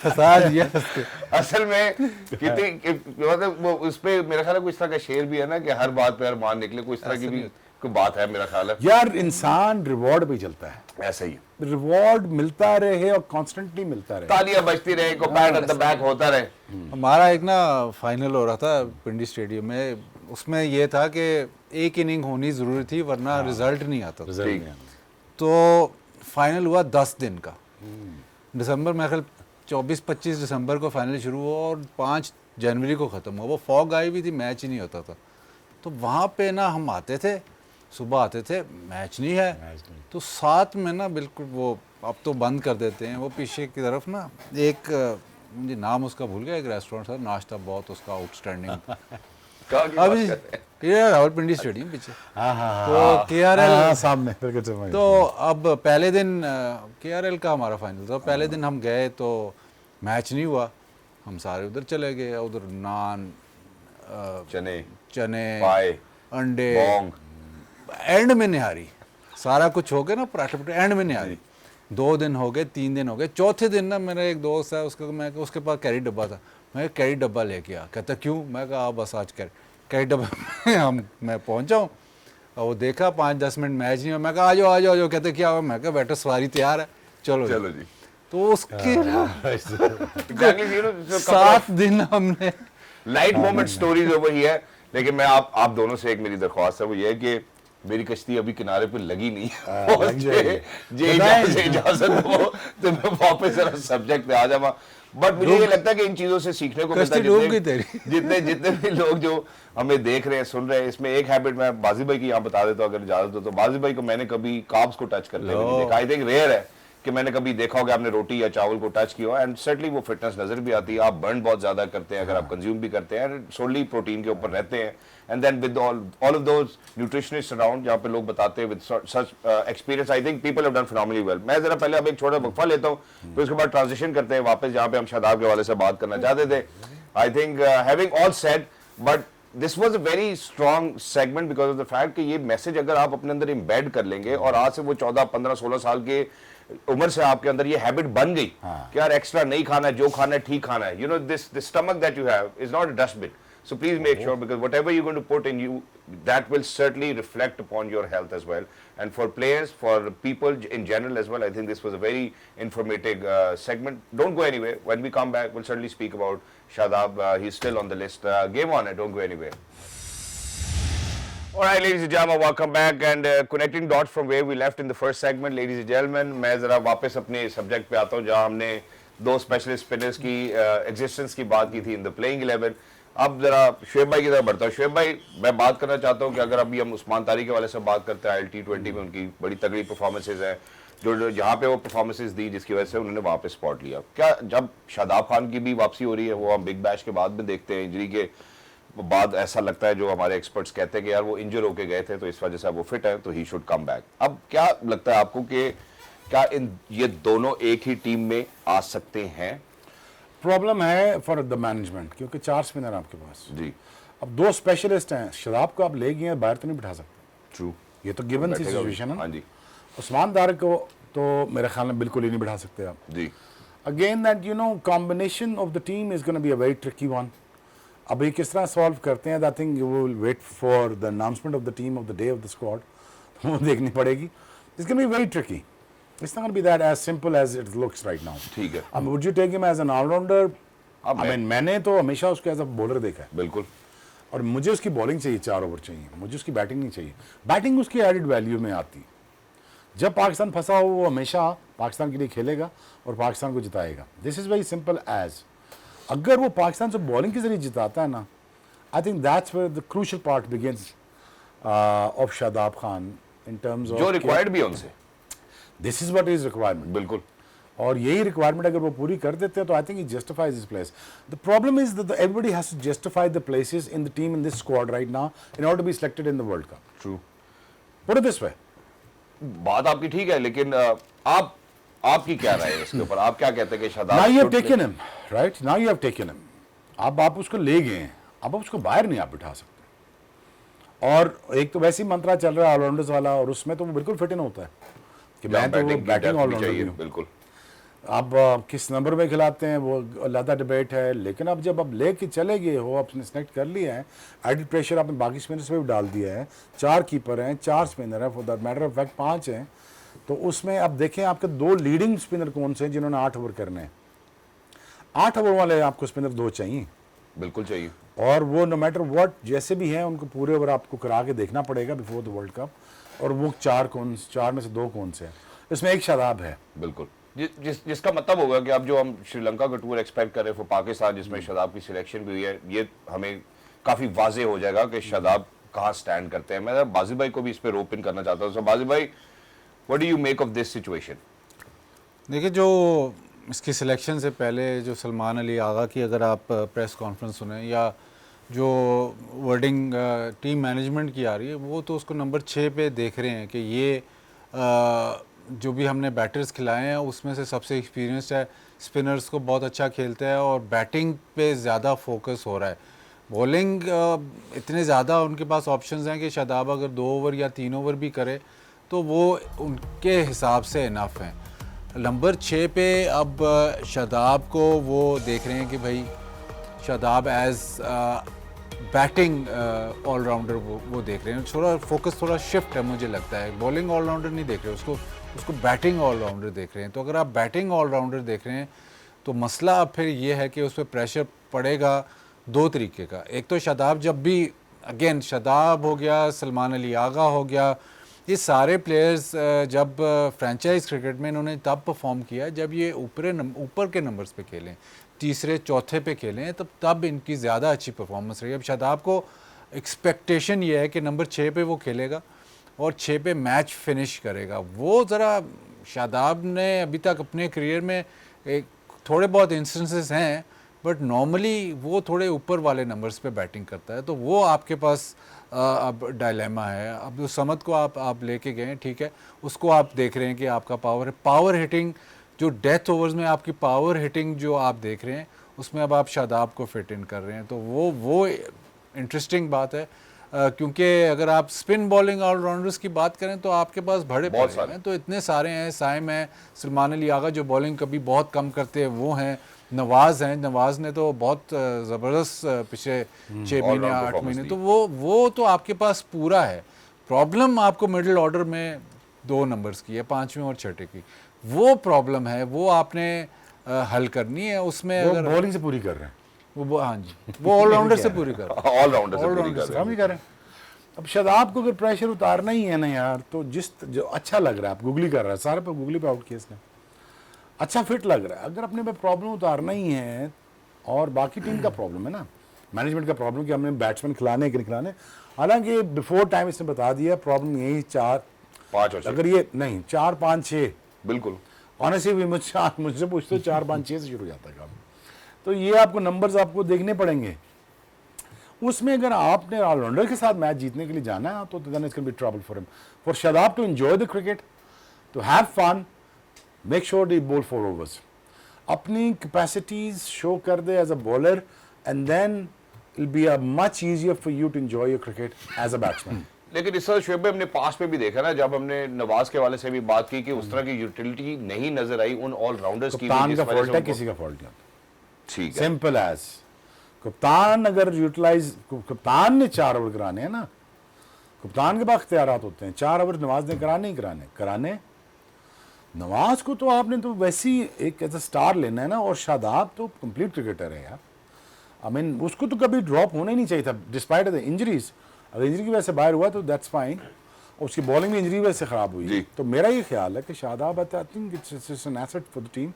फंसा दिया उसको। असल में मतलब वो उस पे मेरा ख्याल है कोई इस तरह का शेर भी है ना कि हर बात पे हर मान निकले, कोई इस तरह की भी कोई बात है, मेरा ख्याल है यार इंसान रिवॉर्ड पे चलता है, ऐसा ही। रिवॉर्ड मिलता रहे और कॉन्स्टेंटली मिलता रहे। तालियां बजती रहे, को पैट एट द बैक होता रहे। हमारा एक ना फाइनल हो रहा था पिंडी स्टेडियम में, उसमें ये था कि एक इनिंग होनी ज़रूरी थी वरना रिजल्ट नहीं आता था। रिजल्ट ठीक। नहीं आना। तो फाइनल हुआ 10 दिन का, दिसंबर में, ख्याल 24-25 दिसंबर को फाइनल शुरू हुआ और 5 जनवरी को ख़त्म हुआ। वो फॉग आई हुई थी, मैच ही नहीं होता था। तो वहाँ पे ना हम आते थे, सुबह आते थे, मैच नहीं है, तो साथ में ना बिल्कुल वो अब तो बंद कर देते हैं, वो पीछे की तरफ ना एक मुझे नाम उसका भूल गया, एक रेस्टोरेंट था, नाश्ता बहुत उसका आउटस्टैंडिंग। अभी ये रावलपिंडी स्टेडियम पीछे, तो KRL सामने बिल्कुल समझ। तो अब पहले दिन KRL का हमारा फाइनल था, पहले दिन हम गए तो मैच नहीं हुआ, हम सारे उधर चले गए, उधर नान, चने, पाए, अंडे, बोंग, एंड में निहारी, सारा कुछ हो गया ना, पराठे पराठे, एंड में निहारी। 2 दिन हो गए, 3 दिन हो गए, चौथे दिन ना मेरा एक दोस्त है, उसके पास कैरी डब्बा था, मैं कैरी डब्बा लेके आ, कहता क्यों? मैं कहा बस आज कैरी डब्बा में मैं पहुंचा हूँ, और वो देखा 5-10 मिनट मैच नहीं हुआ, मैं कहा आ जाओ आ जाओ आ जाओ, कहते क्या हुआ? मैं कहा बैठो, सवारी तैयार है, चलो चलो जी। तो उसके Exactly, 7 दिन हमने लाइट मोमेंट स्टोरीज वही है। लेकिन मैं आप दोनों से एक मेरी दरख्वास्त है, वो ये है कि मेरी कश्ती अभी किनारे पे लगी नहीं है, और लग जाएगी। इजाजत हो तो मैं वापस जरा सब्जेक्ट पे आ जाऊँ। बट मुझे ये लगता है कि इन चीजों से सीखने को मिलता कश्ती डूब गई है। तेरी। जितने भी लोग जो हमें देख रहे हैं, सुन रहे हैं, इसमें एक हैबिट मैं बाजी भाई की यहाँ बता देता हूँ अगर इजाजत हो तो। बाजी भाई को मैंने कभी कार्ब्स को टच करते हुए नहीं देखा। आई थिंक रेयर है कि मैंने कभी देखा होगा आपने रोटी या चावल को टच किया, एंड सर्टनली वो फिटनेस नजर भी आती है। आप बर्न बहुत ज्यादा करते हैं अगर आप कंज्यूम भी करते हैं, सोनली प्रोटीन के ऊपर रहते हैं, and then with all of those nutritionist around जहाँ पे लोग बताते हैं with such experience, I think people have done phenomenally well. मैं जरा पहले अब एक छोटा वक्फा लेता हूँ, फिर उसके बाद ट्रांजिशन करते हैं वापस जहाँ पे हम शादाब के हवाले से बात करना चाहते थे। I think having all said, but this was a very strong segment because of the fact कि ये मैसेज अगर आप अपने अंदर इम्बेड कर लेंगे, और आज से वो 14, 15, 16 साल के उम्र से आपके अंदर ये हैबिट बन गई कि यार एक्स्ट्रा नहीं खाना है, जो खाना है ठीक खाना है। You know this stomach that you have is not a dustbin, so please make sure, because whatever you're going to put in you, that will certainly reflect upon your health as well, and for players, for people in general as well. I think this was a very informative segment. Don't go anywhere. When we come back, we'll certainly speak about Shadab. He's still on the list. Game on it, don't go anywhere. All right, ladies and gentlemen, welcome back and connecting dots from where we left in the first segment, ladies and gentlemen, मैं जरा वापस अपने subject पे आता हूँ जहाँ हमने दो स्पेशलिस्ट स्पिनर्स की एग्जिस्टेंस की बात की थी इन द प्लेइंग 11। अब जरा शुएब भाई की तरफ बढ़ता हूँ। शुएब भाई, मैं बात करना चाहता हूँ कि अगर अभी हम उस्मान तारी के वाले से बात करते हैं, T20 में उनकी बड़ी तगड़ी परफॉर्मेंसेज हैं, जो जहाँ पे वो परफॉर्मेंसेज दी जिसकी वजह से उन्होंने वहाँ पे स्पॉट लिया। क्या जब शादाब खान की भी वापसी हो रही है, वो हम बिग बैश के बाद में देखते हैं, इंजरी के बाद ऐसा लगता है, जो हमारे एक्सपर्ट्स कहते हैं कि यार वो इंजर होके गए थे तो इस वजह से अब वो फिट है तो ही शुड कम बैक। अब क्या लगता है आपको कि क्या ये दोनों एक ही टीम में आ सकते हैं? प्रॉब्लम है फॉर द मैनेजमेंट, क्योंकि 4 स्पिनर आपके पास जी, अब 2 स्पेशलिस्ट हैं। शादाब को आप ले गए हैं, बाहर तो नहीं बिठा सकते, ट्रू, ये तो गिवन सी बैठेगा भी। सिचुएशन है। हाँ जी, उस्मान तारिक को तो मेरे ख्याल में बिल्कुल ही नहीं बिठा सकते आप। जी, again that you know combination of the team is gonna be a very tricky one. अब ये किस तरह सॉल्व करते हैं, I think you will wait for the announcement of the team of the day of the squad, वो देखनी पड़ेगी। It's gonna be very tricky, it's not gonna be that as simple as it looks right now. ठीक है, अब would you take him as an all-rounder? अब I mean मैंने तो हमेशा उसको एज अ बॉलर देखा है, बिल्कुल, और मुझे उसकी बॉलिंग चाहिए, 4 ओवर चाहिए, मुझे उसकी बैटिंग नहीं चाहिए। बैटिंग उसकी एडेड वैल्यू में आती। जब पाकिस्तान फंसा हो, वो हमेशा पाकिस्तान के लिए खेलेगा और पाकिस्तान को जिताएगा। This is very simple as. अगर वो पाकिस्तान से बॉलिंग के जरिए जिताता है ना, I think that's where the crucial part begins of Shadab Khan in terms of जो रिक्वायर्ड भी है उनसे, this is what is requirement. बिल्कुल, और यही रिक्वायरमेंट अगर वो पूरी कर देते हैं तो I think it justifies this place. The problem is that everybody has to justify the places in the team in this squad right now in order to be selected in the World Cup. True, put it this way. बात आपकी ठीक है, लेकिन आपकी क्या राय है इसके ऊपर? आप क्या कहते हैं कि Shadab Now you have should taken him, right? Now you have taken him. अब आप उसको ले गए हैं, अब आप उसको बाहर नहीं आप बिठा सकते। और एक तो वैसे ही मंत्रा चल रहा है ऑलराउंडर्स वाला, और उसमें तो वो बिल्कुल फिट इन होता है कि मैं तो बैटिंग ऑलराउंडर हूँ। बिल्कुल, अब किस नंबर में खिलाते हैं वो अलग डिबेट है, लेकिन अब जब आप लेके चले गए हो, आपने सेलेक्ट कर लिया है, एडिड प्रेशर आपने बाकी स्पिनर्स पे भी डाल दिया है। 4 कीपर हैं, 4 स्पिनर हैं, for that matter of fact 5 हैं। तो उसमें अब देखें आपके 2 लीडिंग स्पिनर कौन से हैं जिन्होंने 8 ओवर करने हैं। 8 ओवर वाले आपको स्पिनर 2 चाहिए, बिल्कुल चाहिए। और वो नो मैटर व्हाट जैसे भी हैं उनको पूरे ओवर आपको करा के देखना पड़ेगा बिफोर द वर्ल्ड कप। और वो 4 में से 2 कौन से हैं? इसमें एक शादाब है, बिल्कुल, जिसका मतलब होगा कि अब जो हम श्रीलंका का टूर एक्सपेक्ट कर रहे हैं फॉर पाकिस्तान, जिसमें शादाब की सिलेक्शन भी हुई है, ये हमें काफी वाजे हो जाएगा कि शादाब कहाँ स्टैंड करते हैं। मैं बाजी भाई को भी इस पे रोप इन करना चाहता हूँ। सो बाजी भाई, what do you make of this situation? देखिए, जो इसकी सिलेक्शन से पहले जो सलमान अली आगा की अगर आप प्रेस कॉन्फ्रेंस सुने, या जो वर्डिंग टीम मैनेजमेंट की आ रही है, वो तो उसको नंबर 6 पे देख रहे हैं कि ये जो भी हमने बैटर्स खिलाए हैं उसमें से सबसे एक्सपीरियंस्ड है, स्पिनर्स को बहुत अच्छा खेलता है और बैटिंग पे ज़्यादा फोकस हो रहा है। बॉलिंग इतने ज़्यादा उनके पास ऑप्शंस हैं कि शादाब अगर 2 ओवर या 3 ओवर भी करे तो वो उनके हिसाब से इनफ हैं। नंबर 6 पे अब शादाब को वो देख रहे हैं कि भाई शादाब एज बैटिंग ऑलराउंडर वो देख रहे हैं। थोड़ा फोकस थोड़ा शिफ्ट है मुझे लगता है, बॉलिंग ऑलराउंडर नहीं देख रहे, उसको बैटिंग ऑलराउंडर देख रहे हैं। तो अगर आप बैटिंग ऑलराउंडर देख रहे हैं तो मसला अब फिर ये है कि उस पर प्रेशर पड़ेगा 2 तरीके का। एक तो शादाब, जब भी अगेन शादाब हो गया, सलमान अली आगा हो गया, ये सारे प्लेयर्स जब फ्रेंचाइज क्रिकेट में इन्होंने तब परफॉर्म किया जब ये ऊपर के नंबर्स पे खेलें, तीसरे चौथे पे खेलें, तब इनकी ज़्यादा अच्छी परफॉर्मेंस रही। अब शादाब को एक्सपेक्टेशन ये है कि नंबर 6 पे वो खेलेगा और 6 पे मैच फिनिश करेगा। वो ज़रा शादाब ने अभी तक अपने करियर में एक थोड़े बहुत इंस्टेंसेस हैं, बट नॉर्मली वो थोड़े ऊपर वाले नंबर्स पे बैटिंग करता है। तो वो आपके पास अब डायलेमा है। अब उस समद को आप लेके गए, ठीक है, उसको आप देख रहे हैं कि आपका पावर हिटिंग जो डेथ ओवर्स में आपकी पावर हिटिंग जो आप देख रहे हैं, उसमें अब आप शादाब को फिट इन कर रहे हैं। तो वो इंटरेस्टिंग बात है, क्योंकि अगर आप स्पिन बॉलिंग ऑलराउंडर्स की बात करें तो आपके पास बड़े पड़े हैं, तो इतने सारे हैं। साइम है, सलमान अली आगा जो बॉलिंग कभी बहुत कम करते हैं वो हैं, नवाज़ हैं, नवाज़ ने तो बहुत ज़बरदस्त पिछले 6 महीने 8 महीने, तो वो तो आपके पास पूरा है। प्रॉब्लम आपको मिडिल ऑर्डर में 2 नंबर्स की है, 5वें और 6ठे की, वो प्रॉब्लम है, वो आपने हल करनी है। उसमें वो अगर बॉलिंग से पूरी कर रहे हैं, वो हाँ जी, वो ऑलराउंडर से पूरी कर ऑलराउंडर से पूरी कर रहे हैं। काम ही कर रहे हैं। अब शादाब को अगर प्रेशर उतारना ही है ना यार, तो जो अच्छा लग रहा है, आप गूगली कर रहा है, सारे पे गूगली पे आउट किया इसने, अच्छा फिट लग रहा है, अगर अपने पे प्रॉब्लम उतारना ही है, और बाकी टीम का प्रॉब्लम है ना, मैनेजमेंट का प्रॉब्लम कि हमने बैट्समैन खिलाने कि नहीं खिलाने। हालांकि बिफोर टाइम इसने बता दिया प्रॉब्लम यही 4-5 और 6। अगर ये नहीं 4-5-6 बिल्कुल ऑनेस्टली भी मुझसे पूछते हो 4-5-6 से शुरू हो जाता है काम। तो ये आपको नंबर्स आपको देखने पड़ेंगे। उसमें अगर आपने ऑलराउंडर के साथ मैच जीतने के लिए जाना है तो then it's gonna be trouble for him. For Shadab to enjoy the cricket, to have fun, make sure the ball 4 overs, अपनी कैपेसिटीज शो कर दे as a bowler, and then it will be a much easier for you to enjoy your cricket as a batsman. लेकिन इस तरह शुएब भाई हमने पास में भी देखा ना, जब हमने नवाज के वाले से भी बात की कि उस तरह की यूटिलिटी नहीं नजर आई उन ऑलराउंडर्स की। कप्तान का फॉल्ट है, किसी का फॉल्ट नहीं। ठीक है, सिंपल एज कप्तान अगर यूटिलाइज, कप्तान ने 4 ओवर कराने हैं ना, कप्तान के पास इख्तियारात होते हैं। 4 ओवर नवाज ने कराने ही कराने। नवाज को तो आपने तो वैसे ही एक एज अ स्टार लेना है ना, और शादाब तो कंप्लीट क्रिकेटर है यार। आई मीन उसको तो कभी ड्रॉप होना ही नहीं चाहिए था डिस्पाइट द इंजरीज। अगर इंजरी की वजह से बाहर हुआ तो दैट्स फाइन, उसकी बॉलिंग में इंजरी वजह से खराब हुई। तो मेरा ये ख्याल है कि Shadab I think it's an asset for the team.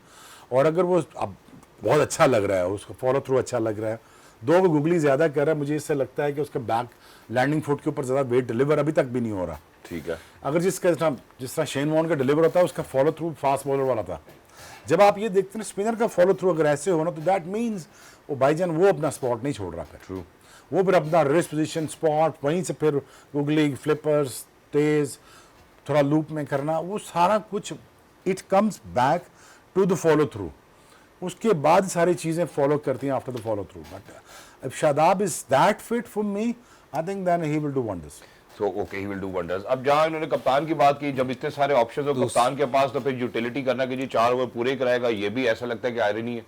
और अगर वो अब बहुत अच्छा लग रहा है, उसका फॉलो थ्रू अच्छा लग रहा है, 2 गूगली ज्यादा कर रहा है, मुझे इससे लगता है कि उसका बैक लैंडिंग फुट के ऊपर ज्यादा वेट डिलीवर अभी तक भी नहीं हो रहा। ठीक है, अगर जिस तरह शेन वॉर्न का डिलीवर होता है, उसका फॉलो थ्रू फास्ट बॉलर वाला था। जब आप ये देखते हैं स्पिनर का फॉलो थ्रू अगर ऐसे हो ना, तो दैट मीन्स वो भाईजान वो अपना स्पॉट नहीं छोड़ रहा फिर। ट्रू, वो फिर अपना रेस्ट पोजीशन स्पॉट वहीं से फिर गूगली फ्लिपर्स तेज थोड़ा लूप में करना, वो सारा कुछ it comes back to the follow through. उसके बाद सारी चीजें फॉलो करती हैं after the follow through. But if Shadab is that fit for me, I think then he will do wonders. So okay, he will do wonders. अब जहां इन्होंने कप्तान की बात की, जब इतने सारे ऑप्शंस हो कप्तान के पास, तो फिर यूटिलिटी करना कि जी 4 ओवर पूरे कराएगा, ये भी ऐसा लगता है कि आयरनी है।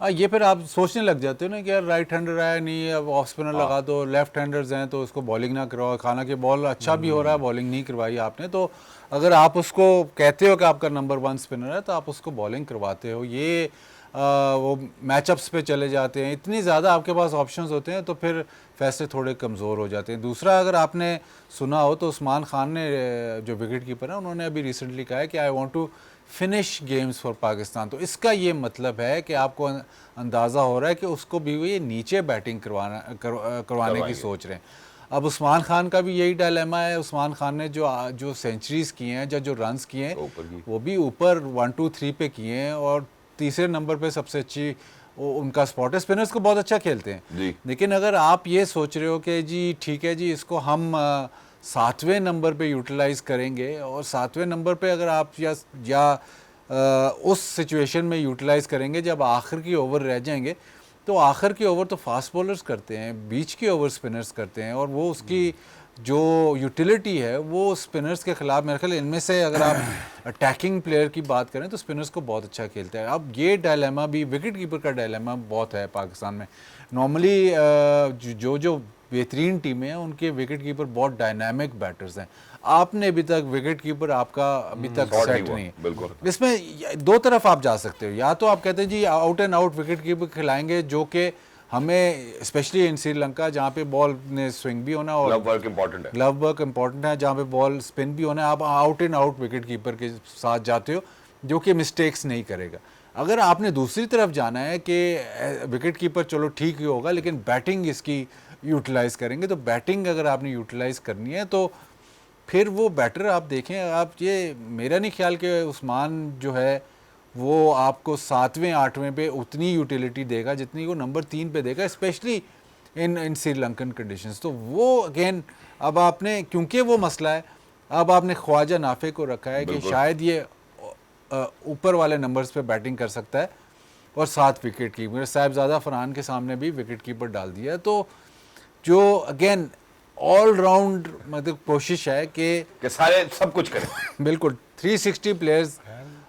ये फिर आप सोचने लग जाते हो ना कि यार राइट हैंडर आया नहीं, अब ऑफ स्पिनर लगा दो, लेफ्ट हैंडर्स हैं तो उसको बॉलिंग ना करवाओ। हालांकि बॉल अच्छा भी हो रहा है, बॉलिंग नहीं करवाई आपने, तो अगर आप उसको कहते हो कि आपका नंबर 1 स्पिनर है तो आप उसको बॉलिंग करवाते हो। ये वो मैचअप्स पे चले जाते हैं, इतनी ज़्यादा आपके पास ऑप्शंस होते हैं तो फिर फैसले थोड़े कमज़ोर हो जाते हैं। दूसरा, अगर आपने सुना हो तो उस्मान खान ने, जो विकेट कीपर है, उन्होंने अभी रिसेंटली कहा है कि I want to finish games for Pakistan. तो इसका ये मतलब है कि आपको अंदाज़ा हो रहा है कि उसको भी ये नीचे बैटिंग करवाने की सोच रहे हैं। अब उस्मान खान का भी यही डायलेमा है। उस्मान खान ने जो सेंचुरीज़ किए हैं, जो रन्स किए हैं, वो भी ऊपर 1, 2, 3 पे किए हैं, और तीसरे नंबर पे सबसे अच्छी उनका स्पॉट है। स्पिनर्स को बहुत अच्छा खेलते हैं, लेकिन अगर आप ये सोच रहे हो कि जी ठीक है जी इसको हम 7वें नंबर पे यूटिलाइज़ करेंगे, और 7वें नंबर पे अगर आप उस सिचुएशन में यूटिलाइज़ करेंगे जब आखिर की ओवर रह जाएंगे, तो आखिर की ओवर तो फास्ट बॉलर्स करते हैं, बीच की ओवर स्पिनर्स करते हैं, और वो उसकी जो यूटिलिटी है वो स्पिनर्स के खिलाफ, मेरे ख्याल इनमें से अगर आप अटैकिंग प्लेयर की बात करें तो स्पिनर्स को बहुत अच्छा खेलता है। अब ये डायलेमा भी, विकेट कीपर का डायलेमा बहुत है पाकिस्तान में। नॉर्मली जो बेहतरीन टीमें हैं उनके विकेट कीपर बहुत डायनामिक बैटर्स हैं। आपने अभी तक विकेट कीपर आपका अभी तक सेट नहीं है। बिल्कुल, इसमें 2 तरफ आप जा सकते हो, या तो आप कहते हैं जी out and out wicket keeper खिलाएंगे, जो कि हमें स्पेशली इन श्रीलंका जहाँ पे बॉल ने स्विंग भी होना और ग्लव वर्क इंपॉर्टेंट है, जहाँ पे बॉल स्पिन भी होना है, आप out and out wicket keeper के साथ जाते हो जो कि मिस्टेक्स नहीं करेगा। अगर आपने दूसरी तरफ जाना है कि विकेट कीपर चलो ठीक ही होगा लेकिन बैटिंग इसकी यूटिलाइज़ करेंगे, तो बैटिंग अगर आपने यूटिलाइज़ करनी है तो फिर वो बैटर आप देखें। आप ये, मेरा नहीं ख्याल कि उस्मान जो है वो आपको 7वें 8वें पे उतनी यूटिलिटी देगा जितनी वो नंबर 3 पे देगा, स्पेशली इन श्रीलंकन कंडीशंस। तो वो अगेन, अब आपने, क्योंकि वो मसला है, अब आपने ख्वाजा नाफे को रखा है कि शायद ये ऊपर वाले नंबर्स पे बैटिंग कर सकता है, और 7 विकेट कीपर साहिबजादा फरहान के सामने भी विकेट कीपर डाल दिया है। तो जो अगेन ऑल राउंड मतलब कोशिश है कि सारे सब कुछ करें। बिल्कुल 360 प्लेयर्स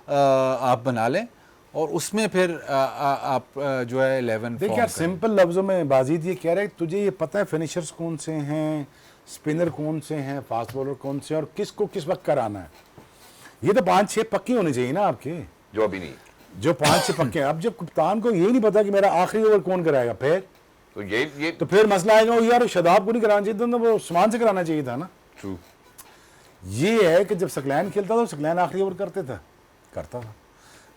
आप बना लें, और उसमें फिर आप जो है 11 देखिए यार, सिंपल लफ्जों में बाजीद ये कह रहे हैं, तुझे ये पता है फिनिशर्स कौन से हैं, स्पिनर कौन से हैं, फास्ट बॉलर कौन से हैं, और किसको किस वक्त कराना है। ये तो 5-6 पक्के होने चाहिए ना आपके, जो अभी नहीं, जो 5-6 पक्के हैं। अब जब कप्तान को ये नहीं पता कि मेरा आखिरी ओवर कौन कराएगा, फिर तो ये तो फिर मसला आएगा वो यार शदाब को नहीं कराना चाहिए था ना, वो उस्मान से कराना चाहिए था ना। ट्रू। ये है कि जब सकलैन खेलता था, सकलैन आखिरी ओवर करता था,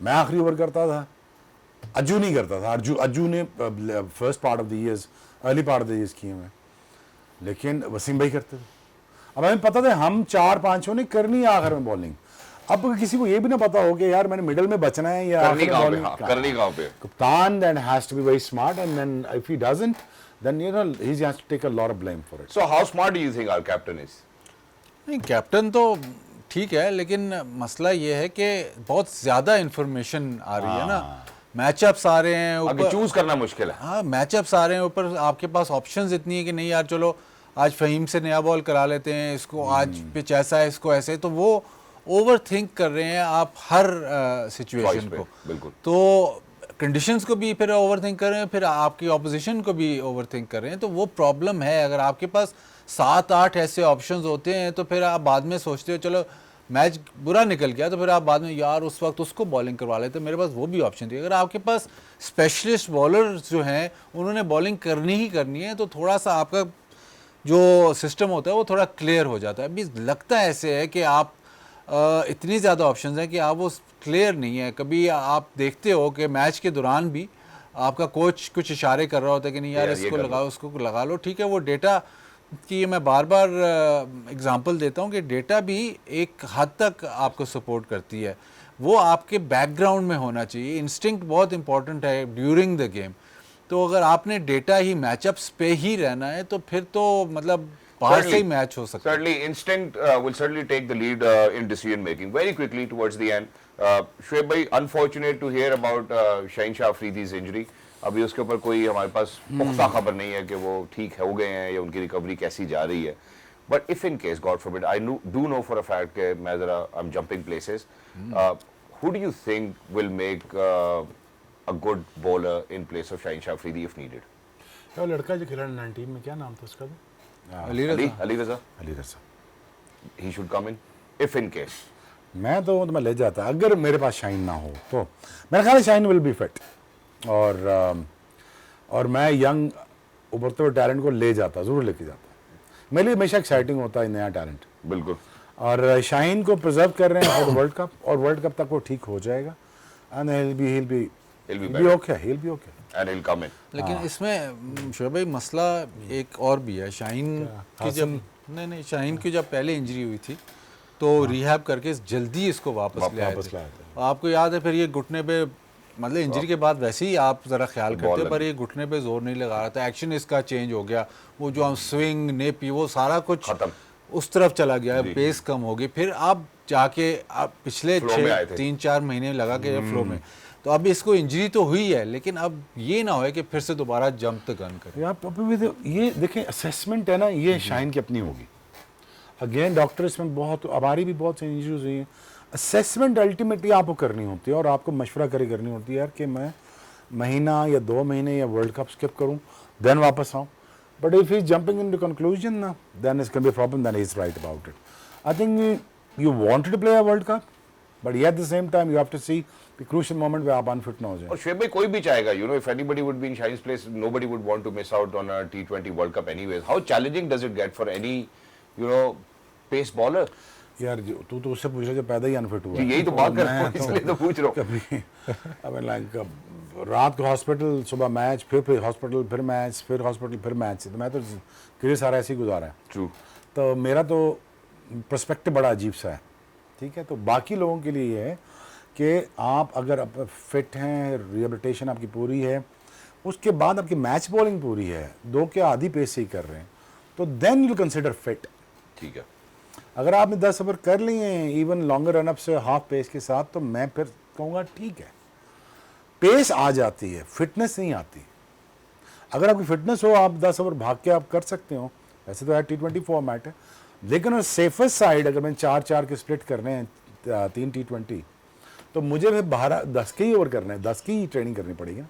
मैं आखिरी ओवर करता था, अज्जू नहीं करता था। अज्जू ने first part of the years, early part of the years किए हुए, लेकिन वसीम भाई करते थे। अब हमें पता था हम 4-5 ने करनी है आखिर में बॉलिंग। अब किसी को ये भी ना पता हो कि यार मैंने मिडिल में बचना है या करनी कहाँ पे, हाँ, करनी कहाँ पे। कप्तान then has to be very smart, and then if he doesn't, then you know he has to take a lot of blame for it. So how smart do you think our captain is? नहीं, captain तो ठीक है, लेकिन मसला ये है कि बहुत ज़्यादा इन्फॉर्मेशन आ रही है ना, मैचअप्स आ रहे हैं आगे ऊपर। चूज करना मुश्किल है। हाँ, मैचअप्स आ रहे हैं ऊपर, आपके पास ऑप्शंस इतनी है कि नहीं यार चलो आज फ़हीम से नया बॉल करा लेते हैं, इसको आज पिच ऐसा है, इसको ऐसे, तो वो ओवर थिंक कर रहे हैं आप हर सिचुएशन पे, को। बिल्कुल। तो कंडीशंस को भी फिर ओवर थिंक कर रहे हैं, फिर आपकी ऑपोजिशन को भी ओवर थिंक कर रहे हैं, तो वो प्रॉब्लम है। अगर आपके पास 7-8 ऐसे ऑप्शंस होते हैं तो फिर आप बाद में सोचते हो चलो मैच बुरा निकल गया, तो फिर आप बाद में यार उस वक्त उसको बॉलिंग करवा लेते, मेरे पास वो भी ऑप्शन थी। अगर आपके पास स्पेशलिस्ट बॉलर्स जो हैं उन्होंने बॉलिंग करनी ही करनी है, तो थोड़ा सा आपका जो सिस्टम होता है वो थोड़ा क्लियर हो जाता है। अभी लगता है ऐसे है कि आप इतनी ज़्यादा ऑप्शंस हैं कि आप वो क्लियर नहीं है। कभी आप देखते हो कि मैच के दौरान भी आपका कोच कुछ इशारे कर रहा होता है कि नहीं यार ये इसको कर लो। लगाओ, उसको लगा लो, ठीक है। वो डेटा की मैं बार बार एग्जांपल देता हूँ कि डेटा भी एक हद तक आपको सपोर्ट करती है, वो आपके बैकग्राउंड में होना चाहिए। इंस्टिंक्ट बहुत इंपॉर्टेंट है ड्यूरिंग द गेम। तो अगर आपने डेटा ही मैचअप्स पे ही रहना है तो फिर तो मतलब बाहर से ही मैच हो सकता है। Certainly, instinct will certainly take the lead in decision making. Very quickly towards the end, Shoaib bhai, unfortunate to hear about Shaheen Shah Afridi's injury. अभी उसके ऊपर कोई हमारे पास पुख्ता खबर नहीं है कि वो ठीक हो गए हैं या उनकी रिकवरी कैसी जा रही है। But if in case, God forbid, I do know for a fact कि मैं ज़रा I'm jumping places. Who do you think will make a good bowler in place of Shaheen Shah Afridi if needed? वो लड़का जो खेला 19 में, क्या नाम था उसका? Ali Raza. Ali Raza? Ali Raza. He should come in if in case. मैं तो मैं ले जाता अगर मेरे पास शाइन ना हो तो। मेरा ख्याल है शाइन विल बी फिट, और मैं यंग उभरते हुए टैलेंट को ले जाता, ज़रूर लेके जाता। मेरे लिए हमेशा एक्साइटिंग होता है नया टैलेंट, बिल्कुल। और शाहीन को प्रिजर्व कर रहे हैं फॉर वर्ल्ड कप, और वर्ल्ड कप तक वो ठीक हो जाएगा। And he'll be okay. And he'll come in. लेकिन इसमें शोएब भाई मसला एक और भी है। शाहीन की जब नहीं शाहीन की जब पहले इंजरी हुई थी तो रिहैब करके जल्दी इसको वापस ले आए थे। आपको याद है फिर ये घुटने पे, मतलब इंजरी के बाद वैसे ही आप ज़रा ख्याल करते, पर ये घुटने पे जोर नहीं लगा रहा था, एक्शन इसका चेंज हो गया, वो जो हम स्विंग नेपी वो सारा कुछ खत्म, उस तरफ चला गया, पेस कम हो गई। फिर आप जाके आप पिछले 3-4 महीने लगा के फ्लो में, तो अब इसको इंजरी तो हुई है, लेकिन अब ये ना हो कि फिर से दोबारा जंप द गन करे। ये देखें असेसमेंट है ना, ये शाहीन की अपनी होगी। अगेन डॉक्टर इसमें बहुत, हमारी भी बहुत सी इंजरीज हुई हैं। असेसमेंट अल्टीमेटली आपको करनी होती है और आपको मशवरा करनी होती है यार कि मैं महीना या 2 महीने या वर्ल्ड कप स्किप करूं देन वापस आऊं। But if he is jumping into conclusion ना, then it's can be a problem, then he is right about it. I think you wanted to play a world cup, but at the same time you have to see the crucial moment पे आप unfit ना हो जाए। और शोएब भाई कोई भी चाहेगा, you know, if anybody would be in Shahin's place, nobody would want to miss out on a T20 World Cup anyways. How challenging does it get for any, you know, pace bowler? यार तू तो उससे पूछ रहा जो पैदा ही unfit हुआ। यही तो बात कर रहा हूँ, इसलिए तो पूछ रहा हूँ। कभी अब लाइक रात को हॉस्पिटल, सुबह मैच, फिर हॉस्पिटल, फिर मैच, फिर हॉस्पिटल, फिर मैच। तो मैं तो करियर सारा ऐसे ही गुजारा है। True. तो मेरा तो पर्सपेक्टिव बड़ा अजीब सा है, ठीक है। तो बाकी लोगों के लिए ये है कि आप अगर फिट हैं, रिहेबिलिटेशन आपकी पूरी है, उसके बाद आपकी मैच बॉलिंग पूरी है, 2 के आधी पेस से ही कर रहे हैं, तो देन यू कंसिडर फिट। ठीक है। अगर आपने 10 ओवर कर लिए हैं इवन लॉन्गर रनअप से हाफ पेस के साथ, तो मैं फिर कहूँगा ठीक है। पेस आ जाती है, फिटनेस नहीं आती। अगर आपकी फिटनेस हो, आप 10 ओवर भाग के आप कर सकते हो। वैसे तो T20 फॉर्मेट है, लेकिन और सेफेस्ट साइड अगर मैं 4-4 के स्प्लिट करने हैं 3 T20, तो मुझे फिर 10 के ही ओवर करना है, 10 की ही ट्रेनिंग करनी पड़ेगी।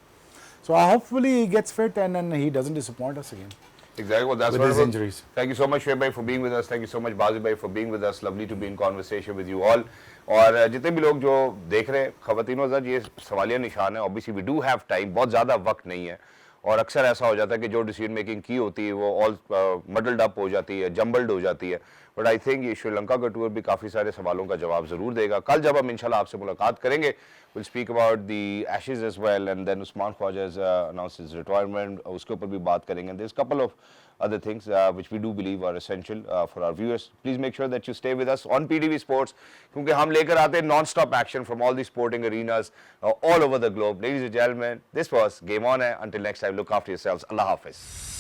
So I hopefully he gets fit and he doesn't disappoint us again. Exactly. Well, that's With his wonderful. injuries. Thank you so much, Shoaib bhai, for being with us. Thank you so much, Bazi bhai, for being with us. Lovely to be in conversation with you all. और जितने भी लोग जो देख रहे हैं, ख़वातीनो हज़रात, ये सवालिया निशान है। Obviously, we do have time. बहुत ज़्यादा वक्त नहीं है और अक्सर ऐसा हो जाता है कि जो डिसीजन मेकिंग की होती है वो ऑल मडल्ड अप हो जाती है, जम्बल्ड हो जाती है। बट आई थिंक ये श्रीलंका का टूर भी काफ़ी सारे सवालों का जवाब ज़रूर देगा। कल जब हम इंशाल्लाह आपसे मुलाकात करेंगे, will speak about the Ashes as well, and then Usman Khawaja announce his retirement, उसके ऊपर भी बात करेंगे। There is couple of other things which we do believe are essential for our viewers. Please make sure that you stay with us on PTV Sports, क्योंकि हम लेकर आते हैं non-stop action from all the sporting arenas all over the globe. Ladies and gentlemen, this was Game On है. Until next time, look after yourselves. Allah Hafiz.